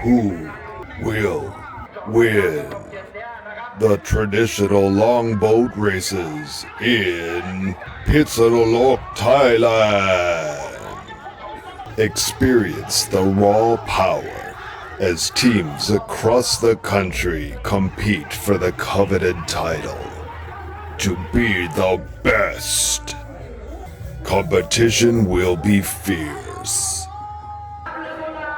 Who will win the traditional longboat races in Phitsanulok, Thailand? Experience the raw power as teams across the country compete for the coveted title to be the best. Competition will be fierce.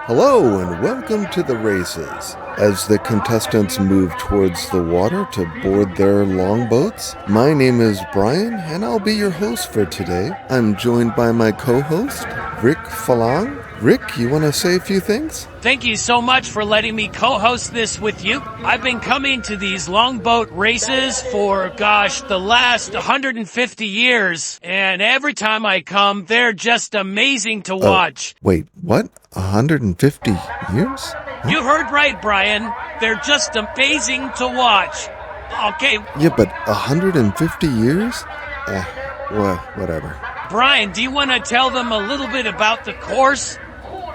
Hello and welcome to the races. As the contestants move towards the water to board their longboats, my name is Brian and I'll be your host for today. I'm joined by my co-host, Rick Falang. Rick, you want to say a few things? Thank you so much for letting me co-host this with you. I've been coming to these longboat races for, the last 150 years. And every time I come, they're just amazing to watch. Wait, what? 150 years? You heard right, Brian. They're just amazing to watch. Okay. Yeah, but 150 years? Well, whatever. Brian, do you want to tell them a little bit about the course?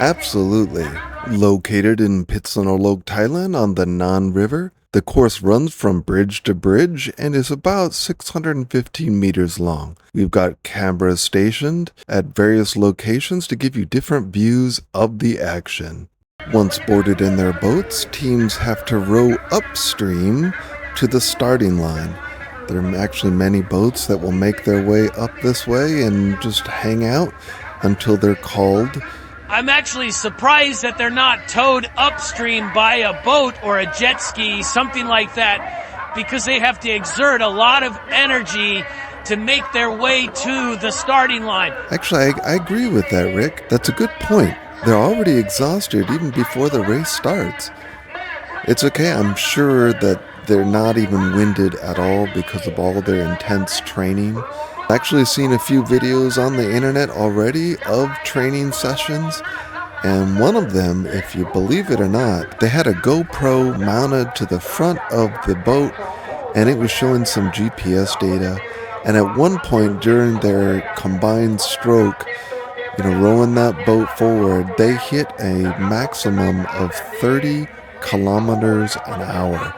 Absolutely. Located in Phitsanulok, Thailand on the Nan River, the course runs from bridge to bridge and is about 615 meters long. We've got cameras stationed at various locations to give you different views of the action. Once boarded in their boats, teams have to row upstream to the starting line. There are actually many boats that will make their way up this way and just hang out until they're called. I'm actually surprised that they're not towed upstream by a boat or a jet ski, something like that, because they have to exert a lot of energy to make their way to the starting line. Actually, I agree with that, Rick. That's a good point. They're already exhausted even before the race starts. It's okay, I'm sure that they're not even winded at all because of all of their intense training. I've actually seen a few videos on the internet already of training sessions, and one of them, if you believe it or not, they had a GoPro mounted to the front of the boat and it was showing some GPS data. And at one point during their combined stroke, rowing that boat forward, they hit a maximum of 30 kilometers an hour.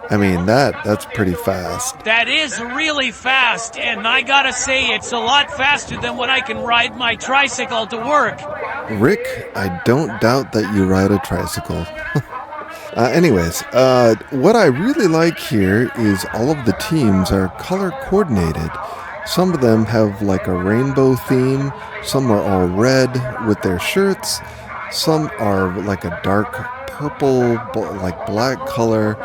I mean, that's pretty fast. That is really fast, and I gotta say, it's a lot faster than when I can ride my tricycle to work. Rick, I don't doubt that you ride a tricycle. Anyways, what I really like here is all of the teams are color coordinated. Some of them have like a rainbow theme, some are all red with their shirts, some are like a dark purple, like black color.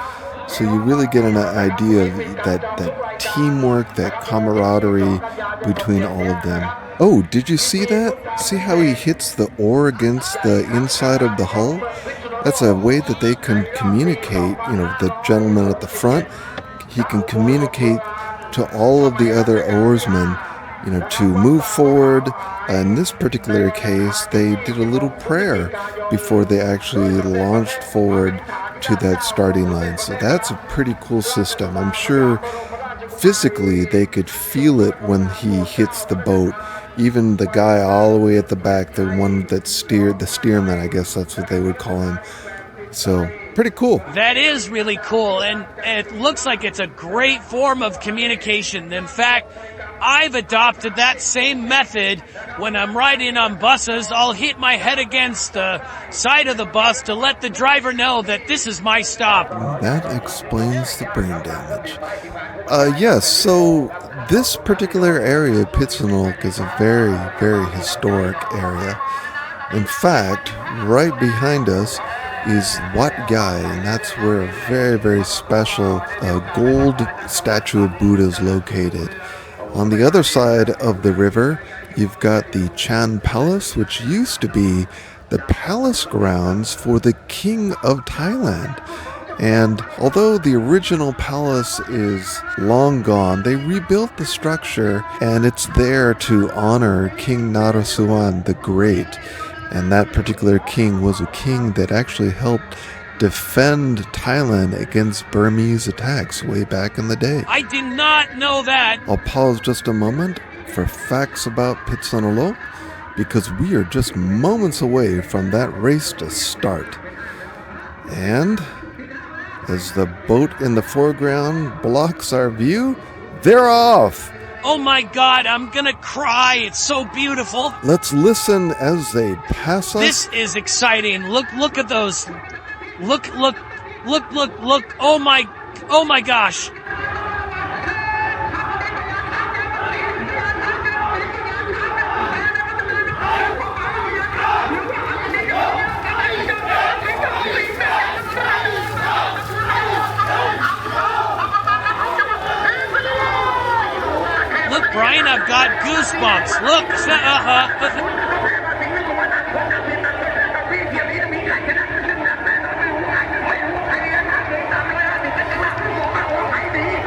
So you really get an idea of that teamwork, that camaraderie between all of them. Oh, did you see that? See how he hits the oar against the inside of the hull? That's a way that they can communicate, the gentleman at the front, he can communicate to all of the other oarsmen, to move forward. In this particular case, they did a little prayer before they actually launched forward to that starting line. So that's a pretty cool system. I'm sure physically they could feel it when he hits the boat. Even the guy all the way at the back, the one that steered, the steersman, I guess that's what they would call him. So pretty cool. That is really cool, and it looks like it's a great form of communication. In fact, I've adopted that same method when I'm riding on buses. I'll hit my head against the side of the bus to let the driver know that this is my stop. That explains the brain damage. Yes, so this particular area, Phitsanulok, is a very, very historic area. In fact, right behind us is Wat Yai, and that's where a very, very special gold statue of Buddha is located. On the other side of the river, you've got the Chan Palace, which used to be the palace grounds for the King of Thailand. And although the original palace is long gone, they rebuilt the structure, and it's there to honor King Nakhon the Great. And that particular king was a king that actually helped defend Thailand against Burmese attacks way back in the day. I did not know that. I'll pause just a moment for facts about Phitsanulok, because we are just moments away from that race to start. And as the boat in the foreground blocks our view, they're off. Oh my God, I'm gonna cry. It's so beautiful. Let's listen as they pass us. This is exciting. Look at those. Look. Oh my gosh. Look, Brian, I've got goosebumps. Look.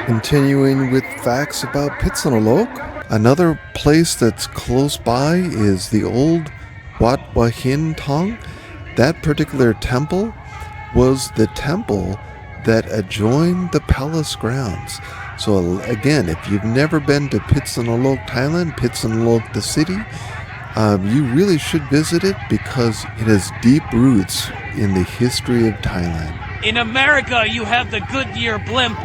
Continuing with facts about Phitsanulok, another place that's close by is the old Wat Yai Tong. That particular temple was the temple that adjoined the palace grounds. So again, if you've never been to Phitsanulok, Thailand, Phitsanulok the city, you really should visit it because it has deep roots in the history of Thailand. In America, you have the Goodyear blimp.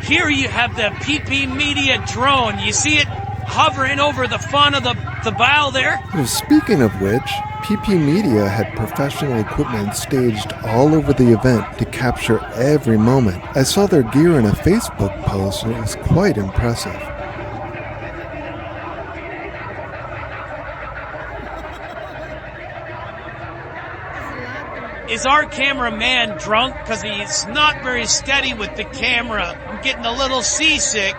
Here you have the PPMedia Drone. You see it hovering over the front of the bow there? Speaking of which, PPMedia had professional equipment staged all over the event to capture every moment. I saw their gear in a Facebook post and it was quite impressive. Is our cameraman drunk? Because he's not very steady with the camera. I'm getting a little seasick.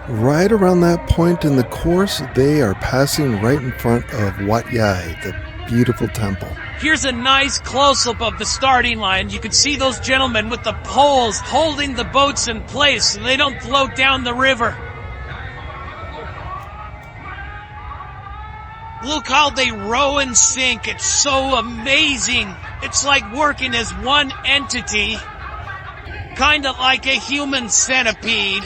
Right around that point in the course, they are passing right in front of Wat Yai, the beautiful temple. Here's a nice close-up of the starting line. You can see those gentlemen with the poles holding the boats in place so they don't float down the river. Look how they row and sink. It's so amazing. It's like working as one entity. Kind of like a human centipede.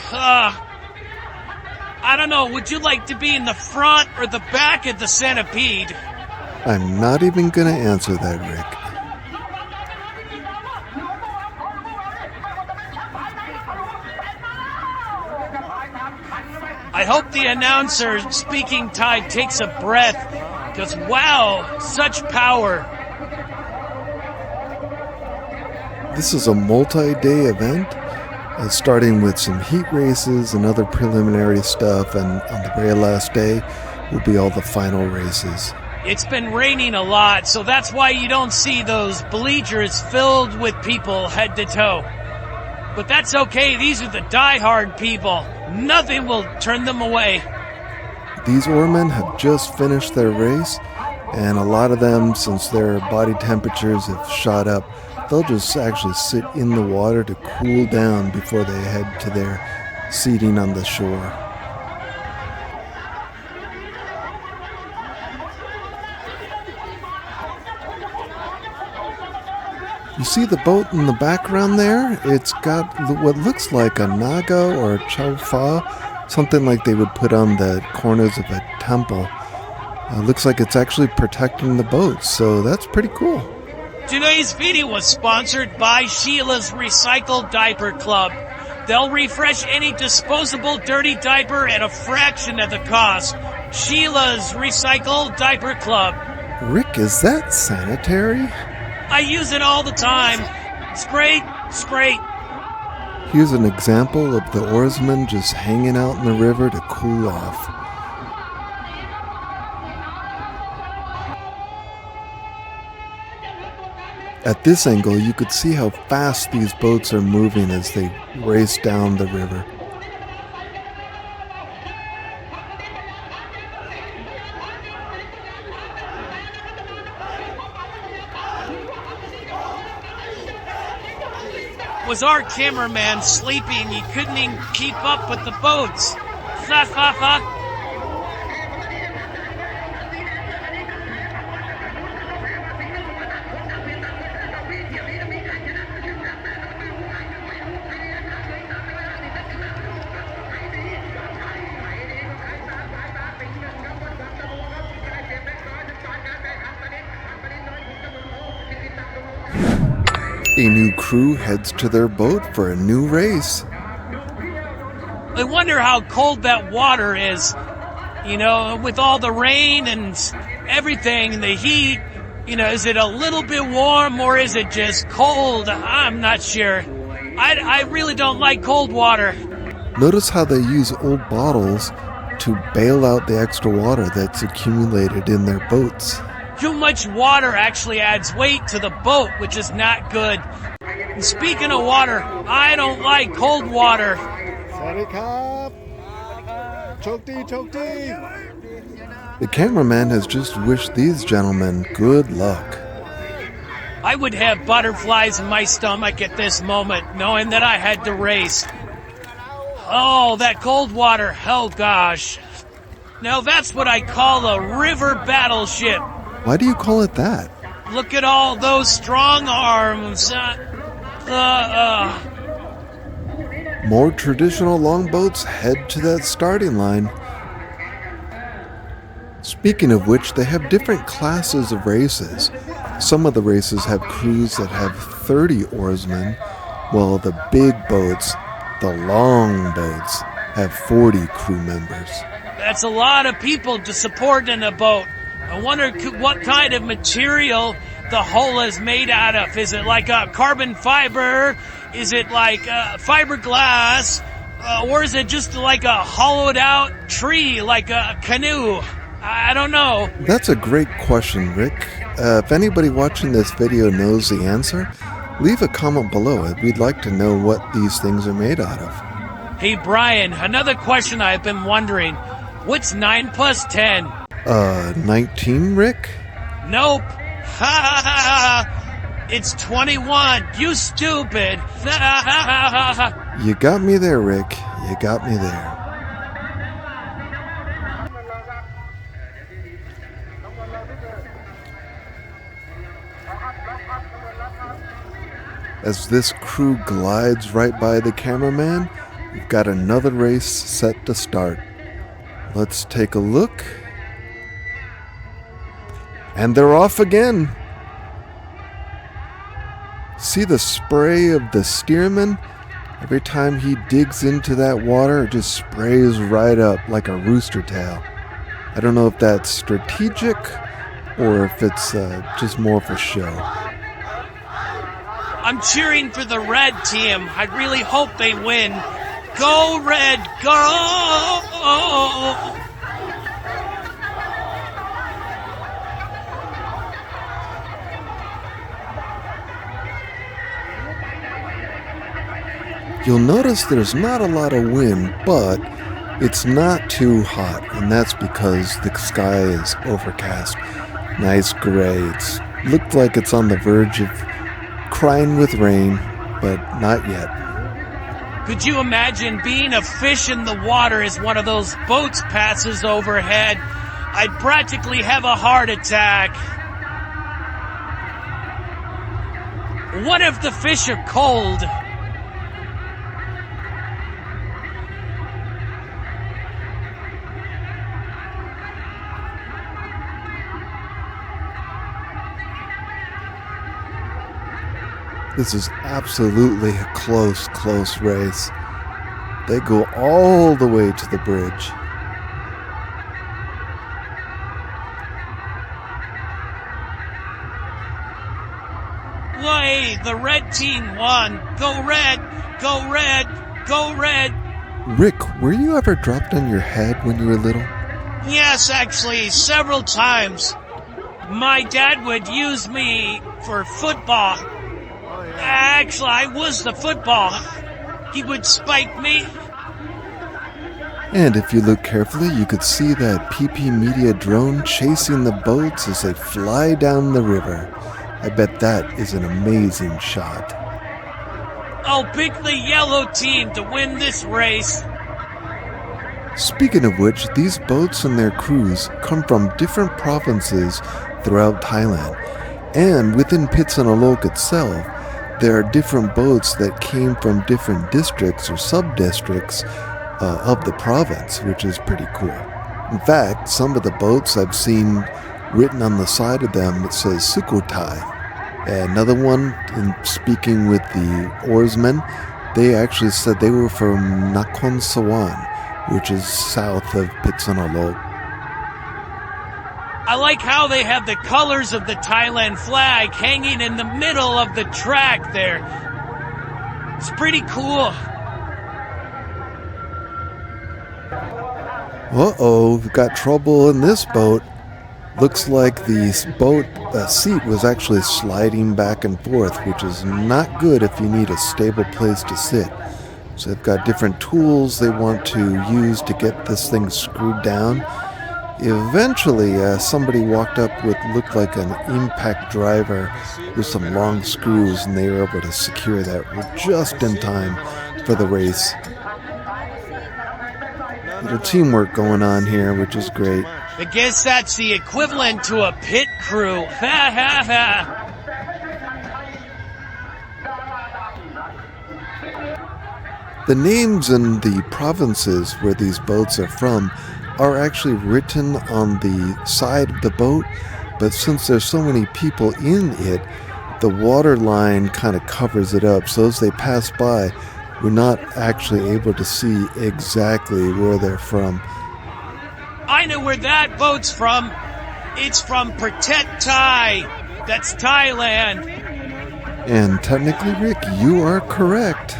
I don't know, would you like to be in the front or the back of the centipede? I'm not even going to answer that, Rick. I hope the announcer speaking Thai takes a breath, because wow, such power. This is a multi-day event, starting with some heat races and other preliminary stuff, and on the very last day will be all the final races. It's been raining a lot, so that's why you don't see those bleachers filled with people head to toe. But that's okay, these are the die-hard people. Nothing will turn them away. These oarmen have just finished their race, and a lot of them, since their body temperatures have shot up, they'll just actually sit in the water to cool down before they head to their seating on the shore. You see the boat in the background there? It's got what looks like a naga or a chaufa, something like they would put on the corners of a temple. Looks like it's actually protecting the boat, so that's pretty cool. Today's video was sponsored by Sheila's Recycled Diaper Club. They'll refresh any disposable dirty diaper at a fraction of the cost. Sheila's Recycled Diaper Club. Rick, is that sanitary? I use it all the time. Spray. Here's an example of the oarsmen just hanging out in the river to cool off. At this angle, you could see how fast these boats are moving as they race down the river. Was our cameraman sleeping? He couldn't even keep up with the boats. A new crew heads to their boat for a new race. I wonder how cold that water is. You know, with all the rain and everything and the heat, you know, is it a little bit warm or is it just cold? I'm not sure. I really don't like cold water. Notice how they use old bottles to bail out the extra water that's accumulated in their boats. Too much water actually adds weight to the boat, which is not good. And speaking of water, I don't like cold water. The cameraman has just wished these gentlemen good luck. I would have butterflies in my stomach at this moment, knowing that I had to race. Oh, that cold water, oh gosh. Now that's what I call a river battleship. Why do you call it that? Look at all those strong arms. More traditional longboats head to that starting line. Speaking of which, they have different classes of races. Some of the races have crews that have 30 oarsmen, while the big boats, the long boats, have 40 crew members. That's a lot of people to support in a boat. I wonder what kind of material the hull is made out of. Is it like a carbon fiber? Is it like fiberglass? Or is it just like a hollowed out tree, like a canoe? I don't know. That's a great question, Rick. If anybody watching this video knows the answer, leave a comment below. We'd like to know what these things are made out of. Hey, Brian, another question I've been wondering. What's 9 plus 10? 19, Rick? Nope. Ha ha ha ha. It's 21. You stupid. Ha ha ha ha ha. You got me there, Rick. You got me there. As this crew glides right by the cameraman, we've got another race set to start. Let's take a look. And they're off again. See the spray of the steersman? Every time he digs into that water, it just sprays right up like a rooster tail. I don't know if that's strategic or if it's just more for show. I'm cheering for the red team. I really hope they win. Go red, go! You'll notice there's not a lot of wind, but it's not too hot, and that's because the sky is overcast. Nice gray. It's looked like it's on the verge of crying with rain, but not yet. Could you imagine being a fish in the water as one of those boats passes overhead? I'd practically have a heart attack. What if the fish are cold? This is absolutely a close race. They go all the way to the bridge. Hey, the red team won. Go red, go red, go red. Rick, were you ever dropped on your head when you were little? Yes, actually, several times. My dad would use me for football. Actually, I was the football. He would spike me. And if you look carefully, you could see that PPMedia Drone chasing the boats as they fly down the river. I bet that is an amazing shot. I'll pick the yellow team to win this race. Speaking of which, these boats and their crews come from different provinces throughout Thailand. And within Phitsanulok itself, there are different boats that came from different districts or sub-districts of the province, which is pretty cool. In fact, some of the boats I've seen written on the side of them, it says Sukhothai. Another one, in speaking with the oarsmen, they actually said they were from Nakhon, Sawan, which is south of Phitsanulok. I like how they have the colors of the Thailand flag hanging in the middle of the track there. It's pretty cool. Uh-oh, we've got trouble in this boat. Looks like the boat seat was actually sliding back and forth, which is not good if you need a stable place to sit. So they've got different tools they want to use to get this thing screwed down. Eventually, somebody walked up with looked like an impact driver with some long screws, and they were able to secure that just in time for the race. Little teamwork going on here, which is great. I guess that's the equivalent to a pit crew. Ha ha ha. The names and the provinces where these boats are from are actually written on the side of the boat, but since there's so many people in it, the water line kind of covers it up. So as they pass by, we're not actually able to see exactly where they're from. I know where that boat's from. It's from Phuket, Thai. That's Thailand. And technically, Rick, you are correct.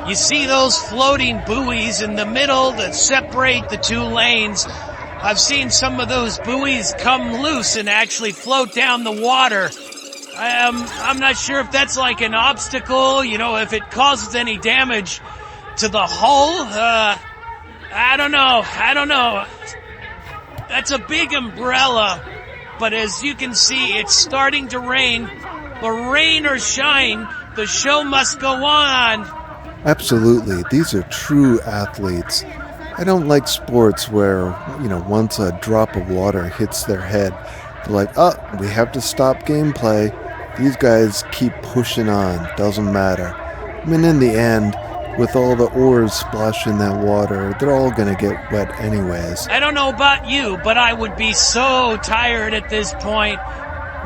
You see those floating buoys in the middle that separate the two lanes? I've seen some of those buoys come loose and actually float down the water. I'm not sure if that's like an obstacle, if it causes any damage to the hull. I don't know. That's a big umbrella, but as you can see, it's starting to rain. But rain or shine, the show must go on. Absolutely. These are true athletes. I don't like sports where, once a drop of water hits their head, they're like, we have to stop gameplay. These guys keep pushing on. Doesn't matter. I mean, in the end, with all the oars splashing that water, they're all going to get wet anyways. I don't know about you, but I would be so tired at this point.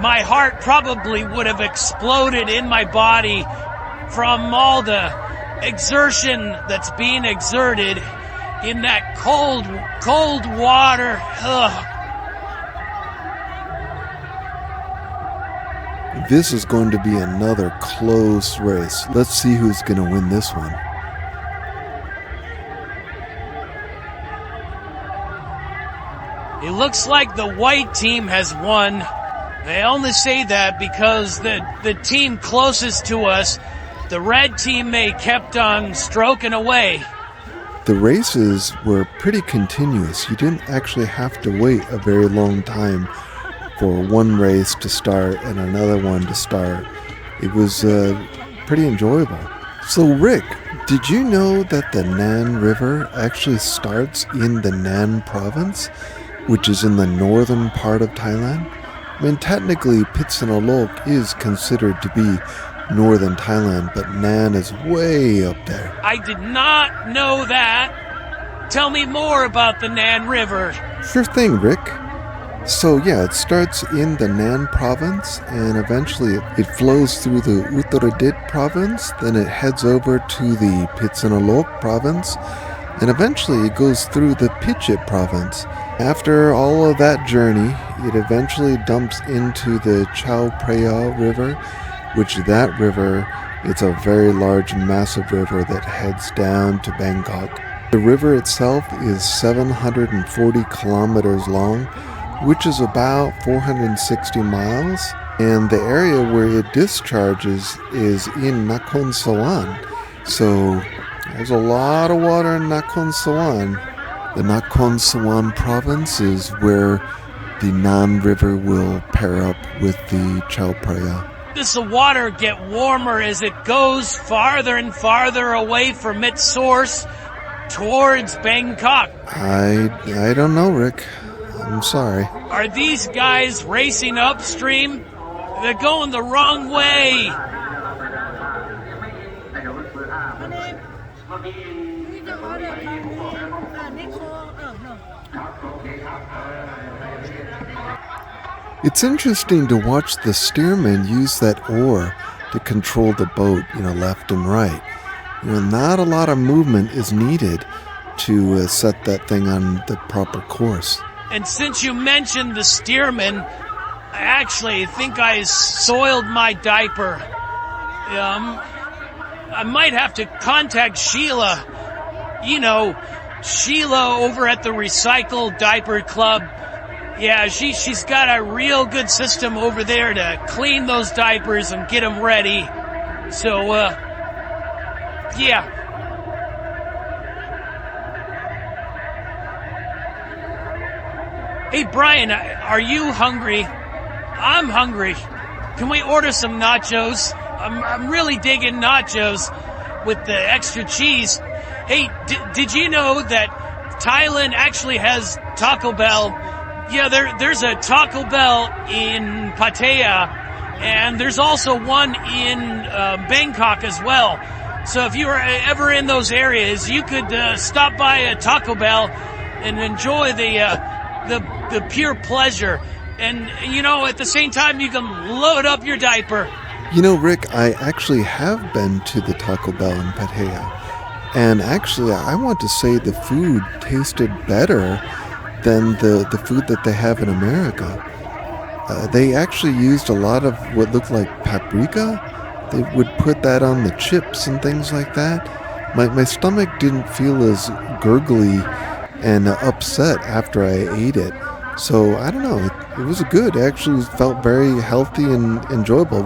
My heart probably would have exploded in my body from all the exertion that's being exerted in that cold water. Ugh. This is going to be another close race. Let's see who's going to win this one. It looks like the white team has won. I only say that because the team closest to us, the red teammate, kept on stroking away. The races were pretty continuous. You didn't actually have to wait a very long time for one race to start and another one to start. It was pretty enjoyable. So Rick, did you know that the Nan River actually starts in the Nan province, which is in the northern part of Thailand? I mean, technically Phitsanulok is considered to be northern Thailand, but Nan is way up there. I did not know that. Tell me more about the Nan River. Sure thing, Rick. So yeah, it starts in the Nan province, and eventually it flows through the Uttaradit province, then it heads over to the Phitsanulok province, and eventually it goes through the Phetchabun province. After all of that journey, it eventually dumps into the Chao Phraya River, which that river, it's a very large, massive river that heads down to Bangkok. The river itself is 740 kilometers long, which is about 460 miles, and the area where it discharges is in Nakhon Sawan. So there's a lot of water in Nakhon Sawan. The Nakhon Sawan province is where the Nan River will pair up with the Chao Phraya. Does the water get warmer as it goes farther and farther away from its source towards Bangkok? I don't know, Rick. I'm sorry. Are these guys racing upstream? They're going the wrong way. It's interesting to watch the steerman use that oar to control the boat, left and right. Not a lot of movement is needed to set that thing on the proper course. And since you mentioned the steerman, I actually think I soiled my diaper. I might have to contact Sheila. Sheila over at the Recycle Diaper Club. Yeah, she's got a real good system over there to clean those diapers and get them ready. So, yeah. Hey, Brian, are you hungry? I'm hungry. Can we order some nachos? I'm really digging nachos with the extra cheese. Hey, did you know that Thailand actually has Taco Bell? Yeah, there's a Taco Bell in Pattaya, and there's also one in Bangkok as well. So if you were ever in those areas, you could stop by a Taco Bell and enjoy the pure pleasure. And, at the same time, you can load up your diaper. Rick, I actually have been to the Taco Bell in Pattaya. And actually, I want to say the food tasted better than the food that they have in America. They actually used a lot of what looked like paprika. They would put that on the chips and things like that. My stomach didn't feel as gurgly and upset after I ate it. So, I don't know, it was good. It actually felt very healthy and enjoyable.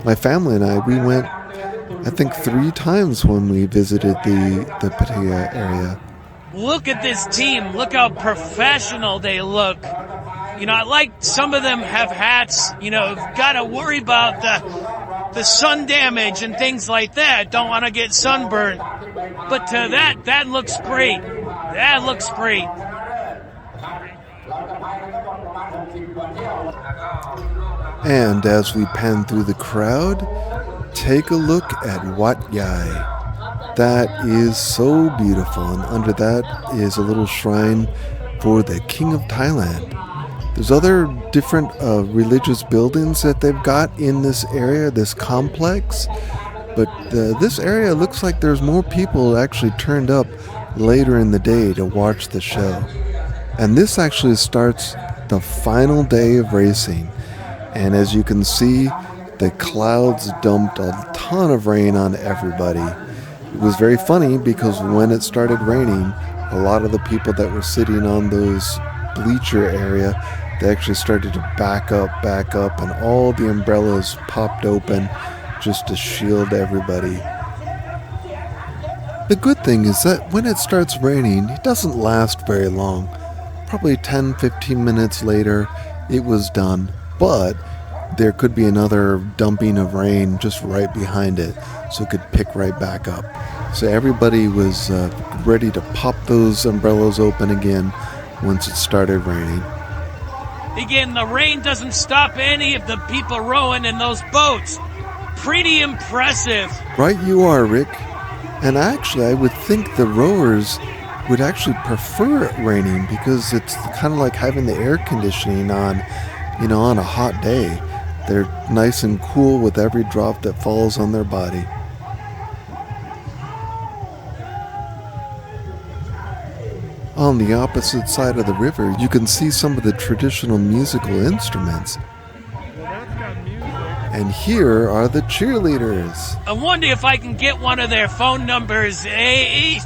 My family and I went, I think 3 times when we visited the Pattaya area. Look at this team. Look how professional they look. I like some of them have hats, got to worry about the sun damage and things like that. Don't want to get sunburned. But that looks great. That looks great. And as we pan through the crowd, take a look at Wat Yai. That is so beautiful, and under that is a little shrine for the King of Thailand. There's other different religious buildings that they've got in this area, this complex, but this area looks like there's more people actually turned up later in the day to watch the show. And this actually starts the final day of racing. And as you can see, the clouds dumped a ton of rain on everybody. It was very funny because when it started raining, a lot of the people that were sitting on those bleacher area, they actually started to back up, and all the umbrellas popped open just to shield everybody. The good thing is that when it starts raining, it doesn't last very long. Probably 10-15 minutes later, it was done. But there could be another dumping of rain just right behind it, so it could pick right back up. So everybody was ready to pop those umbrellas open again once it started raining. Again, the rain doesn't stop any of the people rowing in those boats. Pretty impressive. Right you are, Rick. And actually, I would think the rowers would actually prefer it raining because it's kind of like having the air conditioning on, on a hot day. They're nice and cool with every drop that falls on their body. On the opposite side of the river, you can see some of the traditional musical instruments. And here are the cheerleaders. I wonder if I can get one of their phone numbers, eh?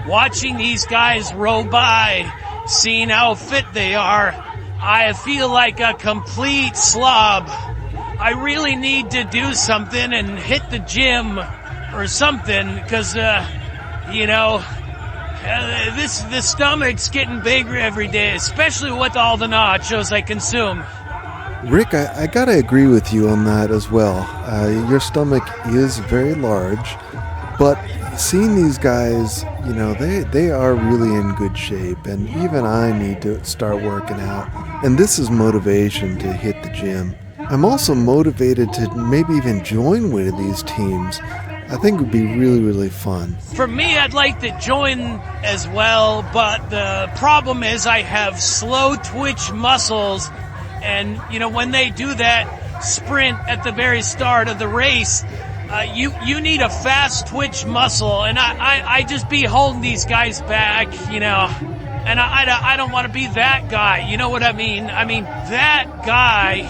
Watching these guys row by, seeing how fit they are, I feel like a complete slob. I really need to do something and hit the gym or something, because, the stomach's getting bigger every day, especially with all the nachos I consume. Rick, I gotta agree with you on that as well. Your stomach is very large, but seeing these guys, they are really in good shape, and even I need to start working out. And this is motivation to hit the gym. I'm also motivated to maybe even join one of these teams. I think it would be really, really fun. For me, I'd like to join as well, but the problem is I have slow twitch muscles, and when they do that sprint at the very start of the race, you need a fast twitch muscle, and I just be holding these guys back, and I don't want to be that guy, you know what I mean? I mean, that guy,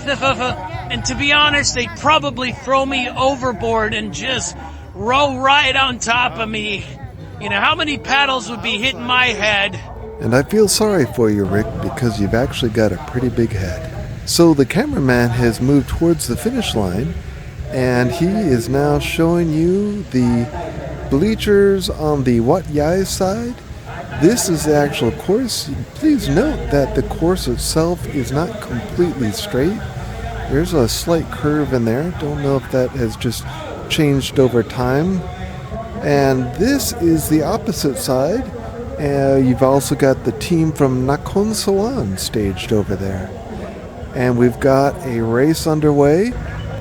and to be honest, they'd probably throw me overboard and just row right on top of me. How many paddles would be hitting my head? And I feel sorry for you, Rick, because you've actually got a pretty big head. So the cameraman has moved towards the finish line, and he is now showing you the bleachers on the Wat Yai side. This is the actual course. Please note that the course itself is not completely straight. There's a slight curve in there. Don't know if that has just changed over time. And this is the opposite side. You've also got the team from Nakhon Sawan staged over there. And we've got a race underway.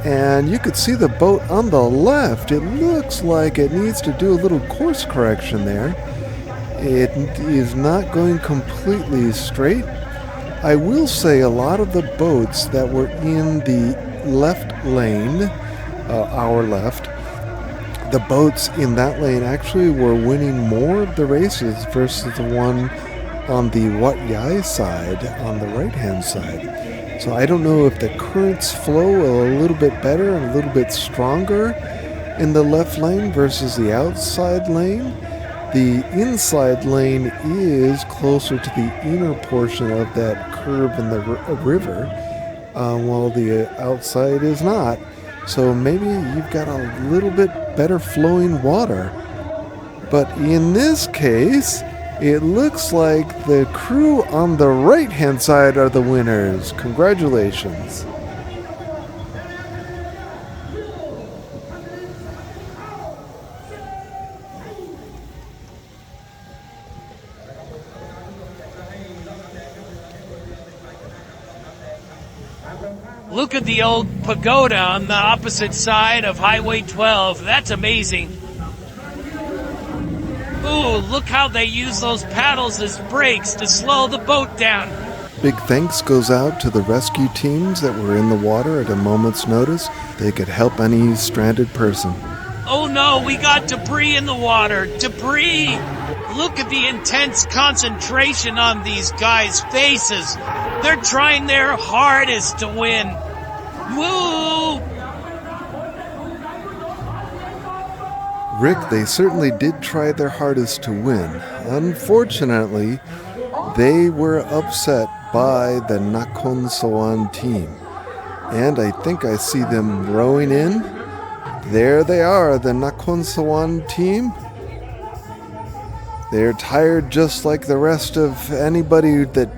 And you could see the boat on the left. It looks like it needs to do a little course correction there. It is not going completely straight. I will say a lot of the boats that were in the left lane, our left, the boats in that lane actually were winning more of the races versus the one on the Wat Yai side, on the right-hand side. So I don't know if the currents flow a little bit better and a little bit stronger in the left lane versus the outside lane. The inside lane is closer to the inner portion of that curve in the river, while the outside is not. So maybe you've got a little bit better flowing water. But in this case, it looks like the crew on the right-hand side are the winners. Congratulations. Look at the old pagoda on the opposite side of Highway 12. That's amazing. Ooh, look how they use those paddles as brakes to slow the boat down. Big thanks goes out to the rescue teams that were in the water at a moment's notice. They could help any stranded person. Oh no, we got debris in the water. Debris! Look at the intense concentration on these guys' faces. They're trying their hardest to win. Woo! Rick, they certainly did try their hardest to win. Unfortunately, they were upset by the Nakhon Sawan team. And I think I see them rowing in. There they are, the Nakhon Sawan team. They're tired just like the rest of anybody that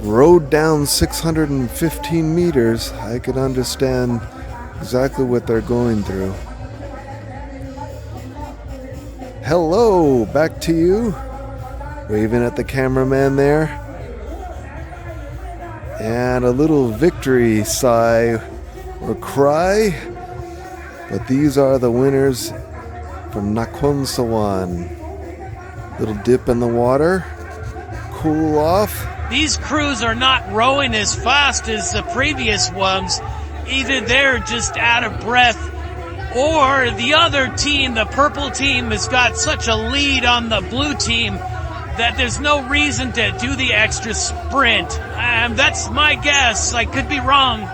rode down 615 meters. I could understand exactly what they're going through. Hello, back to you. Waving at the cameraman there. And a little victory sigh or cry. But these are the winners from Nakhon Sawan. Little dip in the water. Cool off. These crews are not rowing as fast as the previous ones. Either they're just out of breath, or the other team, the purple team, has got such a lead on the blue team that there's no reason to do the extra sprint. That's my guess. I could be wrong.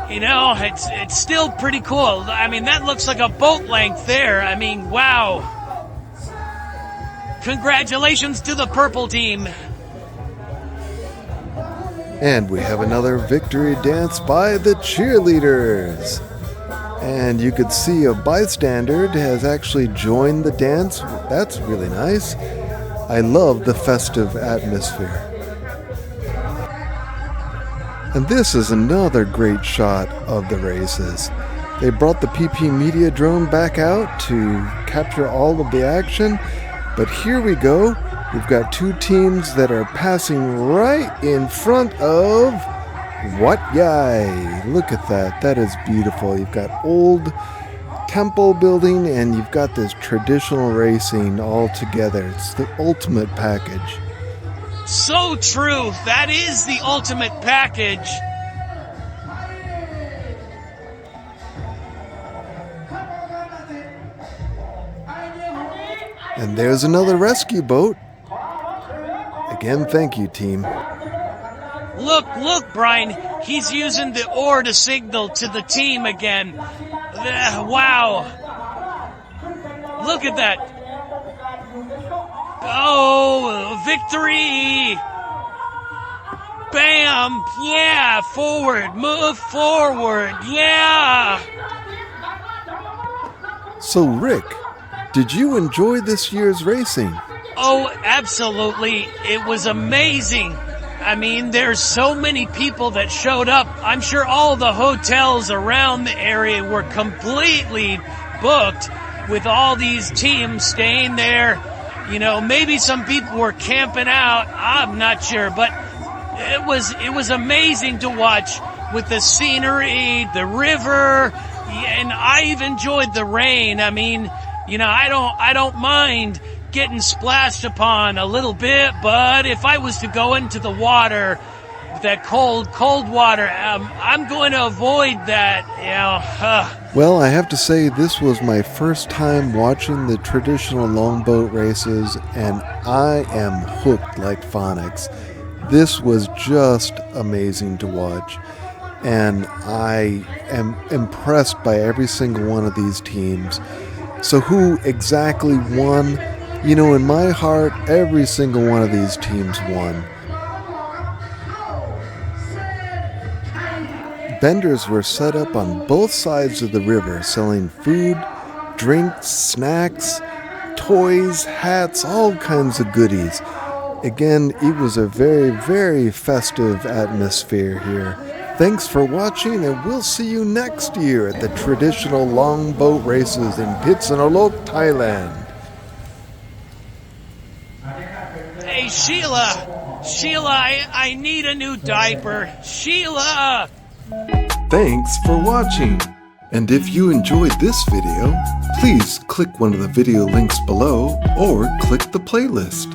It's still pretty cool. I mean, that looks like a boat length there. I mean, wow. Congratulations to the purple team. And we have another victory dance by the cheerleaders. And you could see a bystander has actually joined the dance. That's really nice. I love the festive atmosphere. And this is another great shot of the races. They brought the PPMedia Drone back out to capture all of the action. But here we go. We've got two teams that are passing right in front of Wat Yai. Look at that. That is beautiful. You've got old temple building and you've got this traditional racing all together. It's the ultimate package. So true. That is the ultimate package. And there's another rescue boat. Again, thank you, team. Look, Brian. He's using the oar to signal to the team again. Wow. Look at that. Oh, victory. Bam. Yeah, forward. Move forward. Yeah. So, Rick, did you enjoy this year's racing? Oh, absolutely. It was amazing. I mean, there's so many people that showed up. I'm sure all the hotels around the area were completely booked with all these teams staying there. You know, maybe some people were camping out. I'm not sure, but it was amazing to watch with the scenery, the river, and I've enjoyed the rain. I mean, you know, I don't mind getting splashed upon a little bit, but if I was to go into the water, that cold water, I'm going to avoid that, you know. Well, I have to say this was my first time watching the traditional longboat races, and I am hooked like phonics. This was just amazing to watch, and I am impressed by every single one of these teams. So who exactly won? You know, in my heart, every single one of these teams won. Vendors were set up on both sides of the river selling food, drinks, snacks, toys, hats, all kinds of goodies. Again, it was a very, very festive atmosphere here. Thanks for watching, and we'll see you next year at the traditional longboat races in Phitsanulok, Thailand. Hey, Sheila, I need a new diaper. Sheila! Thanks for watching. And if you enjoyed this video, please click one of the video links below or click the playlist.